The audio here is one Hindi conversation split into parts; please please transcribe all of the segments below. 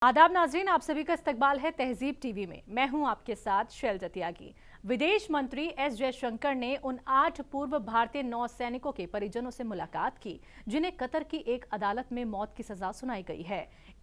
आदाब नाजरीन, आप सभी का इस्तकबाल है तहजीब टीवी में। मैं हूं आपके साथ शैलजा त्यागी। विदेश मंत्री एस जयशंकर ने उन 8 पूर्व भारतीय नौसैनिकों के परिजनों से मुलाकात की जिन्हें कतर की एक अदालत में मौत की सजा सुनाई गई है।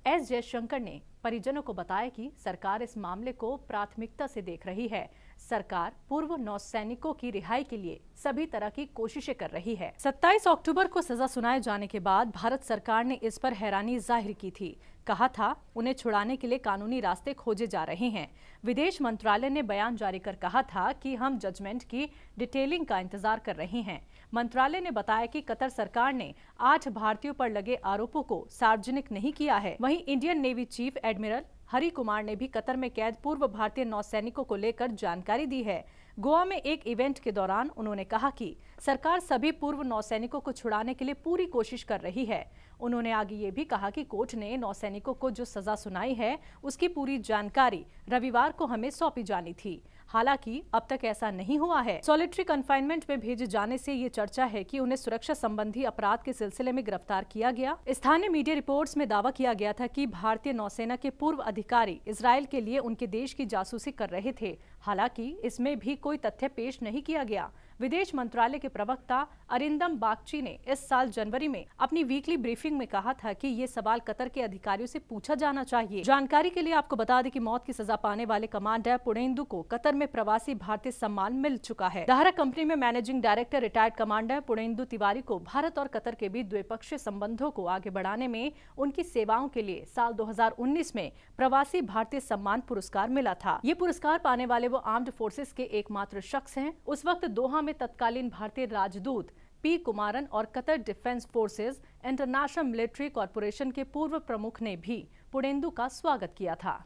एस जयशंकर ने परिजनों को बताया कि सरकार इस मामले को प्राथमिकता से देख रही है। सरकार पूर्व नौसैनिकों की रिहाई के लिए सभी तरह की कोशिशें कर रही है। 27 अक्टूबर को सजा सुनाए जाने के बाद भारत सरकार ने इस पर हैरानी जाहिर की थी। कहा था उन्हें छुड़ाने के लिए कानूनी रास्ते खोजे जा रहे हैं। विदेश मंत्रालय ने बयान जारी कर कहा था कि हम जजमेंट की डिटेलिंग का इंतजार कर रहे हैं। मंत्रालय ने बताया कि कतर सरकार ने 8 भारतीयों पर लगे आरोपों को सार्वजनिक नहीं किया है। वहीं Indian navy chief admiral Hari Kumar ने भी कतर में कैद पूर्व भारतीय नौसैनिकों को लेकर जानकारी दी है। गोवा में एक इवेंट के दौरान उन्होंने कहा कि सरकार सभी पूर्व नौसैनिकों को छुड़ाने के लिए पूरी कोशिश कर रही है। उन्होंने आगे ये भी कहा कि कोर्ट ने नौसैनिकों को जो सजा सुनाई है उसकी पूरी जानकारी रविवार को हमें सौंपी जानी थी। हालांकि अब तक ऐसा नहीं हुआ है। सॉलिटरी कन्फाइनमेंट में भेजे जाने से ये चर्चा है कि उन्हें सुरक्षा संबंधी अपराध के सिलसिले में गिरफ्तार किया गया। स्थानीय मीडिया रिपोर्ट्स में दावा किया गया था कि भारतीय नौसेना के पूर्व अधिकारी इजरायल के लिए उनके देश की जासूसी कर रहे थे। हालांकि इसमें भी कोई तथ्य पेश नहीं किया गया। विदेश मंत्रालय के प्रवक्ता अरिंदम बागची ने इस साल जनवरी में अपनी वीकली ब्रीफिंग में कहा था कि ये सवाल कतर के अधिकारियों से पूछा जाना चाहिए। जानकारी के लिए आपको बता दें कि मौत की सजा पाने वाले कमांडर पुणेंदु को कतर में प्रवासी भारतीय सम्मान मिल चुका है। दाहरा कंपनी में managing director retired commander Purnendu Tiwari को भारत और कतर के बीच द्विपक्षीय संबंधों को आगे बढ़ाने में उनकी सेवाओं के लिए साल 2019 में प्रवासी भारतीय सम्मान पुरस्कार मिला था। ये पुरस्कार पाने वाले वो आर्म्ड फोर्सेस के एकमात्र शख्स हैं। उस वक्त दोहा में तत्कालीन भारतीय राजदूत पी कुमारन और Qatar defence forces international military corporation के पूर्व प्रमुख ने भी पुणेंदु का स्वागत किया था।